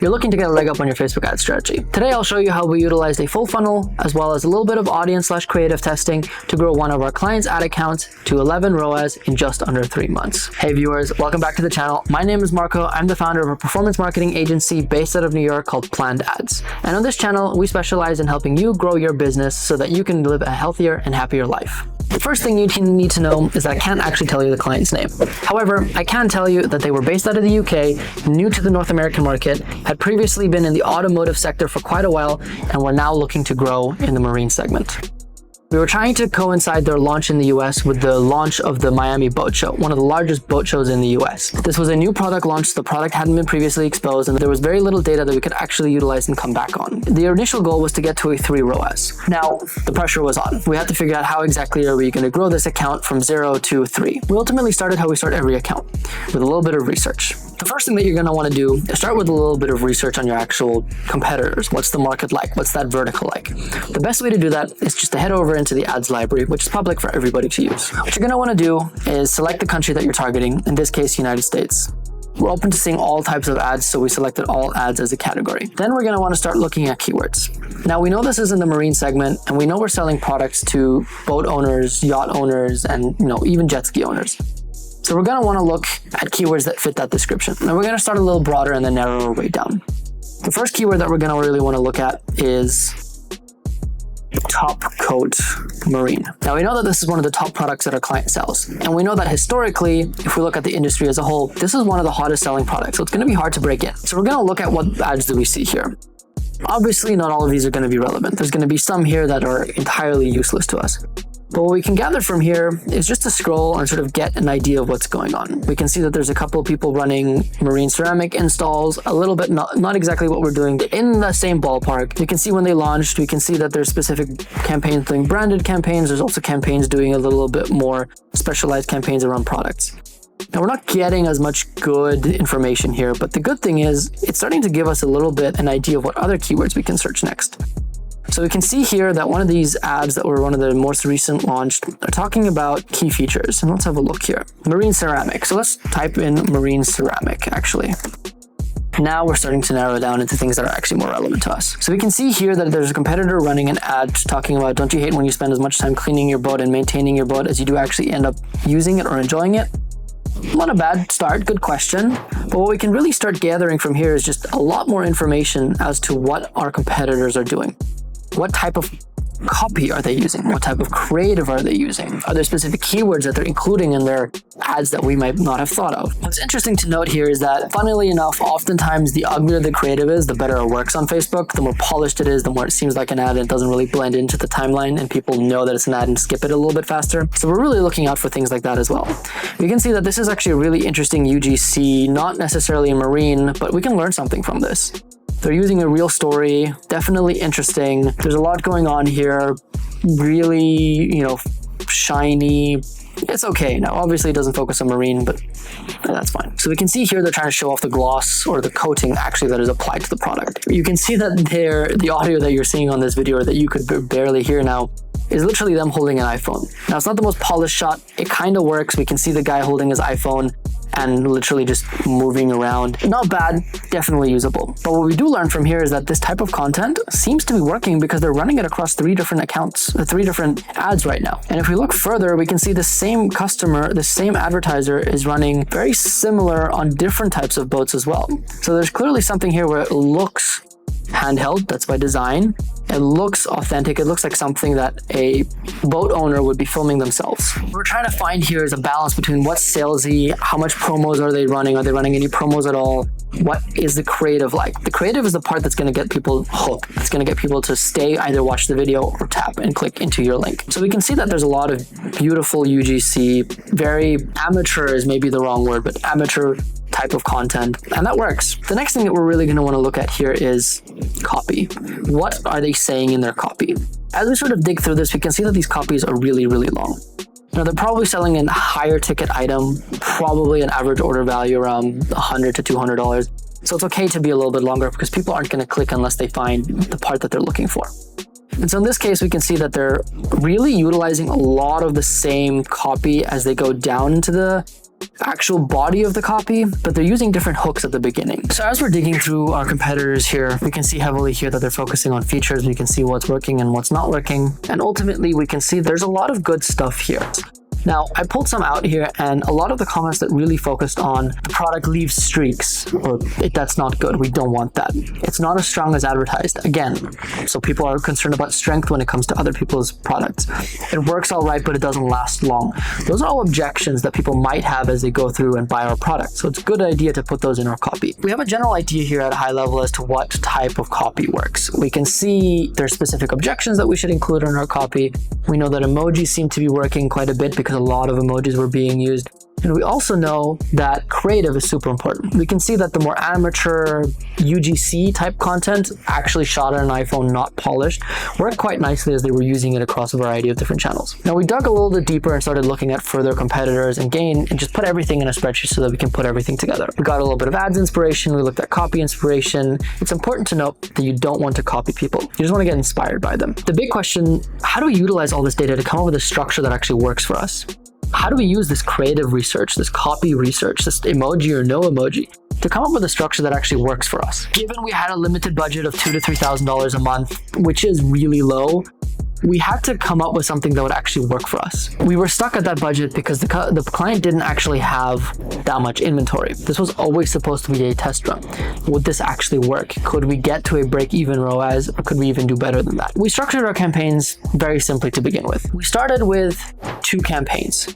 You're looking to get a leg up on your Facebook ad strategy. Today, I'll show you how we utilized a full funnel as well as a little bit of audience/creative testing to grow one of our clients' ad accounts to 11 ROAS in just under 3 months. Hey viewers, welcome back to the channel. My name is Marco. I'm the founder of a performance marketing agency based out of New York called Planned Ads. And on this channel, we specialize in helping you grow your business so that you can live a healthier and happier life. The first thing you need to know is that I can't actually tell you the client's name. However, I can tell you that they were based out of the UK, new to the North American market, had previously been in the automotive sector for quite a while, and were now looking to grow in the marine segment. We were trying to coincide their launch in the US with the launch of the Miami Boat Show, one of the largest boat shows in the US. This was a new product launch, the product hadn't been previously exposed, and there was very little data that we could actually utilize and come back on. The initial goal was to get to a 3 ROAS. Now, the pressure was on. We had to figure out how exactly are we going to grow this account from 0 to 3. We ultimately started how we start every account, with a little bit of research. The first thing that you're going to want to do is start with a little bit of research on your actual competitors. What's the market like? What's that vertical like? The best way to do that is just to head over into the ads library, which is public for everybody to use. What you're going to want to do is select the country that you're targeting, in this case, United States. We're open to seeing all types of ads, so we selected all ads as a category. Then we're going to want to start looking at keywords. Now, we know this is in the marine segment, and we know we're selling products to boat owners, yacht owners, and even jet ski owners. So we're going to want to look at keywords that fit that description. And we're going to start a little broader and then narrow our way down. The first keyword that we're going to really want to look at is top coat marine. Now, we know that this is one of the top products that our client sells. And we know that historically, if we look at the industry as a whole, this is one of the hottest selling products. So it's going to be hard to break in. So we're going to look at what ads do we see here. Obviously, not all of these are going to be relevant. There's going to be some here that are entirely useless to us. But what we can gather from here is just to scroll and sort of get an idea of what's going on. We can see that there's a couple of people running marine ceramic installs, a little bit, not exactly what we're doing, but in the same ballpark. We can see when they launched, we can see that there's specific campaigns doing branded campaigns. There's also campaigns doing a little bit more specialized campaigns around products. Now, we're not getting as much good information here, but the good thing is it's starting to give us a little bit an idea of what other keywords we can search next. So we can see here that one of these ads that were one of the most recent launched are talking about key features. And let's have a look here. Marine ceramic. So let's type in marine ceramic, actually. Now we're starting to narrow down into things that are actually more relevant to us. So we can see here that there's a competitor running an ad talking about, don't you hate when you spend as much time cleaning your boat and maintaining your boat as you do actually end up using it or enjoying it? Not a bad start, good question. But what we can really start gathering from here is just a lot more information as to what our competitors are doing. What type of copy are they using? What type of creative are they using? Are there specific keywords that they're including in their ads that we might not have thought of? What's interesting to note here is that, funnily enough, oftentimes the uglier the creative is, the better it works on Facebook. The more polished it is, the more it seems like an ad and it doesn't really blend into the timeline and people know that it's an ad and skip it a little bit faster. So we're really looking out for things like that as well. We can see that this is actually a really interesting UGC, not necessarily a marine, but we can learn something from this. They're using a real story, definitely interesting. There's a lot going on here, really, shiny. It's okay. Now, obviously it doesn't focus on marine, but that's fine. So we can see here they're trying to show off the gloss or the coating actually that is applied to the product. You can see that the audio that you're seeing on this video or that you could barely hear now is literally them holding an iPhone. Now, it's not the most polished shot. It kind of works. We can see the guy holding his iPhone and literally just moving around. Not bad, definitely usable. But what we do learn from here is that this type of content seems to be working because they're running it across 3 different accounts, 3 different ads right now. And if we look further, we can see the same customer, the same advertiser is running very similar on different types of boats as well. So there's clearly something here where it looks handheld, that's by design. It looks authentic. It looks like something that a boat owner would be filming themselves. What we're trying to find here is a balance between what's salesy, how much promos are they running any promos at all? What is the creative like? The creative is the part that's going to get people hooked. It's going to get people to stay, either watch the video or tap and click into your link. So we can see that there's a lot of beautiful UGC, very amateur is maybe the wrong word, but amateur type of content, and that works. The next thing that we're really going to want to look at here is copy. What are they saying in their copy? As we sort of dig through this, we can see that these copies are really, really long. Now, they're probably selling a higher ticket item, probably an average order value around $100 to $200. So it's okay to be a little bit longer because people aren't going to click unless they find the part that they're looking for. And so in this case, we can see that they're really utilizing a lot of the same copy as they go down into the actual body of the copy, but they're using different hooks at the beginning. So as we're digging through our competitors here, we can see heavily here that they're focusing on features. We can see what's working and what's not working. And ultimately, we can see there's a lot of good stuff here. Now, I pulled some out here, and a lot of the comments that really focused on the product leaves streaks, or that's not good. We don't want that. It's not as strong as advertised. Again, so people are concerned about strength when it comes to other people's products. It works all right, but it doesn't last long. Those are all objections that people might have as they go through and buy our product. So it's a good idea to put those in our copy. We have a general idea here at a high level as to what type of copy works. We can see there's specific objections that we should include in our copy. We know that emojis seem to be working quite a bit because a lot of emojis were being used. And we also know that creative is super important. We can see that the more amateur UGC type content actually shot on an iPhone, not polished, worked quite nicely as they were using it across a variety of different channels. Now we dug a little bit deeper and started looking at further competitors and just put everything in a spreadsheet so that we can put everything together. We got a little bit of ads inspiration. We looked at copy inspiration. It's important to note that you don't want to copy people. You just want to get inspired by them. The big question, how do we utilize all this data to come up with a structure that actually works for us? How do we use this creative research, this copy research, this emoji or no emoji, to come up with a structure that actually works for us? Given we had a limited budget of $2,000 to $3,000 a month, which is really low, we had to come up with something that would actually work for us. We were stuck at that budget because the client didn't actually have that much inventory. This was always supposed to be a test run. Would this actually work? Could we get to a break-even ROAS, or could we even do better than that? We structured our campaigns very simply to begin with. We started with 2 campaigns,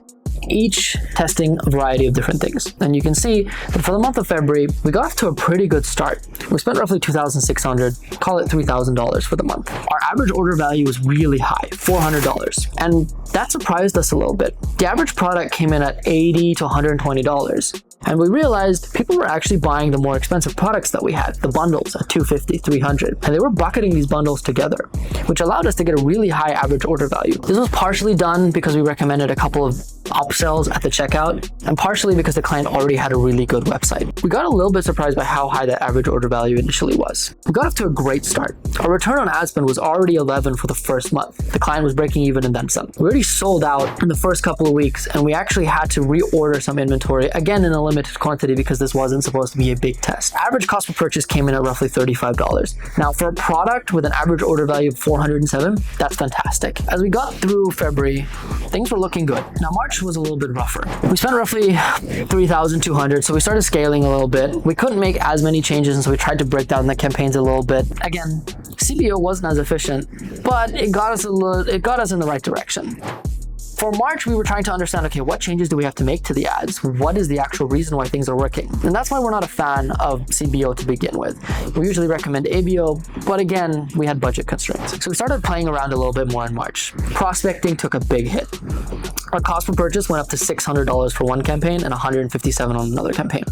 each testing a variety of different things. And you can see that for the month of February, we got off to a pretty good start. We spent roughly $2,600, call it $3,000 for the month. Our average order value was really high, $400. And that surprised us a little bit. The average product came in at $80 to $120. And we realized people were actually buying the more expensive products that we had, the bundles at $250, $300. And they were bucketing these bundles together, which allowed us to get a really high average order value. This was partially done because we recommended a couple of upsells at the checkout, and partially because the client already had a really good website. We got a little bit surprised by how high that average order value initially was. We got off to a great start. Our return on ad spend was already 11 for the first month. The client was breaking even and then some. We already sold out in the first couple of weeks, and we actually had to reorder some inventory, again in a limited quantity because this wasn't supposed to be a big test. Average cost per purchase came in at roughly $35. Now for a product with an average order value of $407, that's fantastic. As we got through February, things were looking good. Now March was a little bit rougher. We spent roughly $3,200, so we started scaling a little bit. We couldn't make as many changes, and so we tried to break down the campaigns a little bit. Again, CBO wasn't as efficient, but it got us in the right direction. For March, we were trying to understand, okay, what changes do we have to make to the ads? What is the actual reason why things are working? And that's why we're not a fan of CBO to begin with. We usually recommend ABO, but again, we had budget constraints. So we started playing around a little bit more in March. Prospecting took a big hit. Our cost per purchase went up to $600 for one campaign and $157 on another campaign.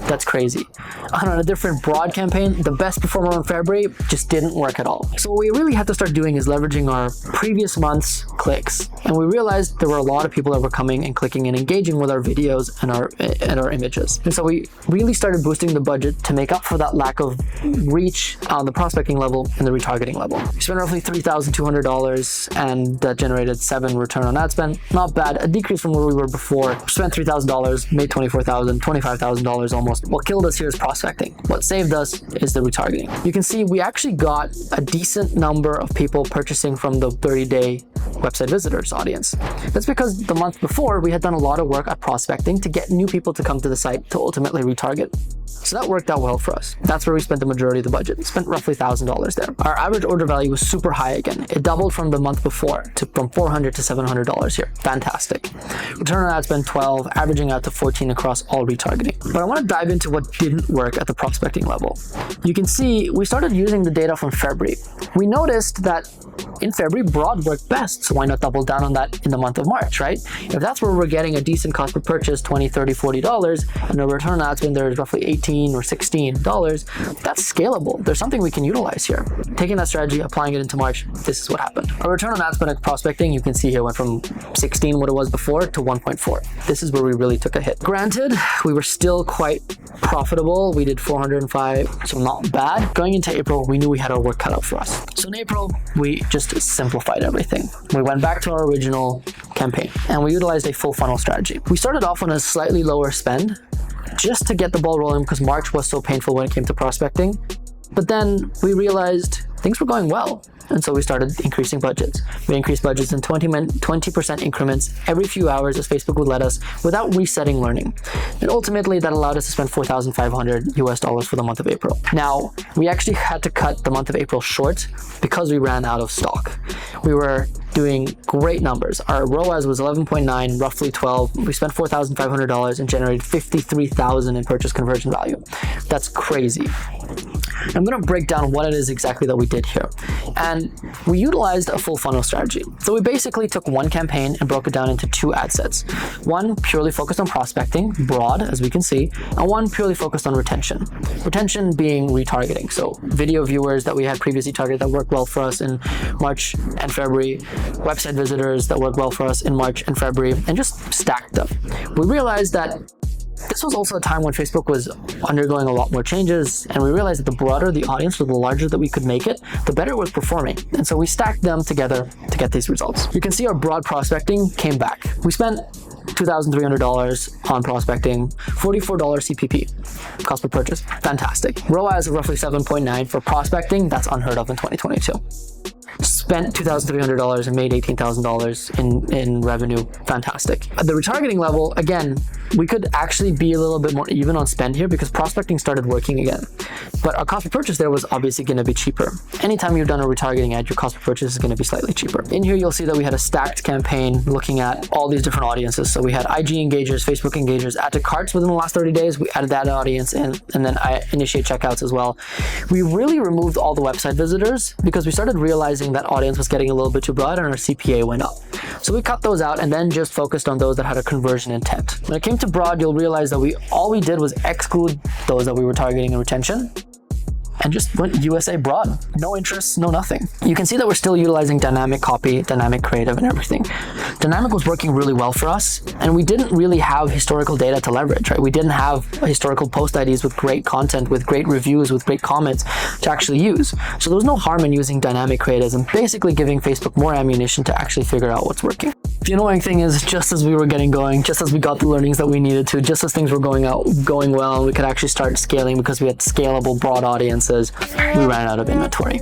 That's crazy. On a different broad campaign, the best performer in February just didn't work at all. So what we really had to start doing is leveraging our previous month's clicks. And we realized there were a lot of people that were coming and clicking and engaging with our videos and our images. And so we really started boosting the budget to make up for that lack of reach on the prospecting level and the retargeting level. We spent roughly $3,200 and that generated 7 return on ad spend. Not bad, a decrease from where we were before. We spent $3,000, made $24,000, $25,000 almost. What killed us here is prospecting. What saved us is the retargeting. You can see we actually got a decent number of people purchasing from the 30-day website visitors audience. That's because the month before we had done a lot of work at prospecting to get new people to come to the site to ultimately retarget. So that worked out well for us. That's where we spent the majority of the budget. Spent roughly $1,000 there. Our average order value was super high again. It doubled from the month before from $400 to $700 here. Fantastic. Return on ad spend 12, averaging out to 14 across all retargeting. But I want to dive into what didn't work at the prospecting level. You can see we started using the data from February. We noticed that in February, broad worked best. So why not double down on that in the month of March, right? If that's where we're getting a decent cost per purchase, $20, $30, $40, and the return on ad spend there is roughly $18 or $16, that's scalable. There's something we can utilize here. Taking that strategy, applying it into March, this is what happened. Our return on ad spend at prospecting, you can see here, went from 16, what it was before, to 1.4. This is where we really took a hit. Granted, we were still quite profitable. We did 405, so not bad. Going into April, we knew we had our work cut out for us. So in April, we just simplified everything. We went back to our original campaign and we utilized a full funnel strategy. We started off on a slightly lower spend just to get the ball rolling because March was so painful when it came to prospecting. But then we realized things were going well. And so we started increasing budgets. We increased budgets in 20% increments every few hours as Facebook would let us without resetting learning. And ultimately that allowed us to spend $4,500 for the month of April. Now, we actually had to cut the month of April short because we ran out of stock. We were doing great numbers. Our ROAS was 11.9, roughly 12. We spent $4,500 and generated $53,000 in purchase conversion value. That's crazy. I'm going to break down what it is exactly that we did here. And we utilized a full funnel strategy. So we basically took one campaign and broke it down into two ad sets. One purely focused on prospecting, broad, as we can see, and one purely focused on retention. Retention being retargeting. So video viewers that we had previously targeted that worked well for us in March and February, website visitors that worked well for us in March and February, and just stacked them. We realized that this was also a time when Facebook was undergoing a lot more changes, and we realized that the broader the audience or the larger that we could make it, the better it was performing. And so we stacked them together to get these results. You can see our broad prospecting came back. We spent $2,300 on prospecting, $44 CPP, cost per purchase, fantastic. ROAS of roughly 7.9 for prospecting, that's unheard of in 2022. Spent $2,300 and made $18,000 in revenue, fantastic. At the retargeting level, again, we could actually be a little bit more even on spend here because prospecting started working again. But our cost per purchase there was obviously going to be cheaper. Anytime you've done a retargeting ad, your cost per purchase is going to be slightly cheaper. In here, you'll see that we had a stacked campaign looking at all these different audiences. So we had IG engagers, Facebook engagers, add to carts within the last 30 days. We added that audience in, and then I initiate checkouts as well. We really removed all the website visitors because we started realizing that audience was getting a little bit too broad and our CPA went up. So we cut those out and then just focused on those that had a conversion intent. When it came to broad, you'll realize that all we did was exclude those that we were targeting in retention and just went USA broad. No interest, no nothing. You can see that we're still utilizing dynamic copy, dynamic creative, and everything. Dynamic was working really well for us, and we didn't really have historical data to leverage, right? We didn't have historical post IDs with great content, with great reviews, with great comments to actually use. So there was no harm in using dynamic creatives and basically giving Facebook more ammunition to actually figure out what's working. The annoying thing is, just as we were getting going, just as we got the learnings that we needed to, just as things were going well, and we could actually start scaling because we had scalable broad audiences, we ran out of inventory.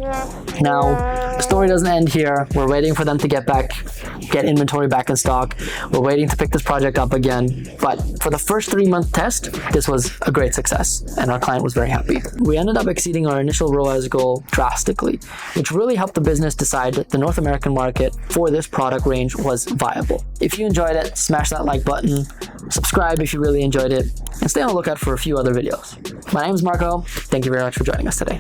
Now, the story doesn't end here. We're waiting for them to get inventory back in stock. We're waiting to pick this project up again. But for the first 3-month test, this was a great success, and our client was very happy. We ended up exceeding our initial ROAS goal drastically, which really helped the business decide that the North American market for this product range was viable. If you enjoyed it, smash that like button, subscribe if you really enjoyed it, and stay on the lookout for a few other videos. My name is Marco. Thank you very much for joining us today.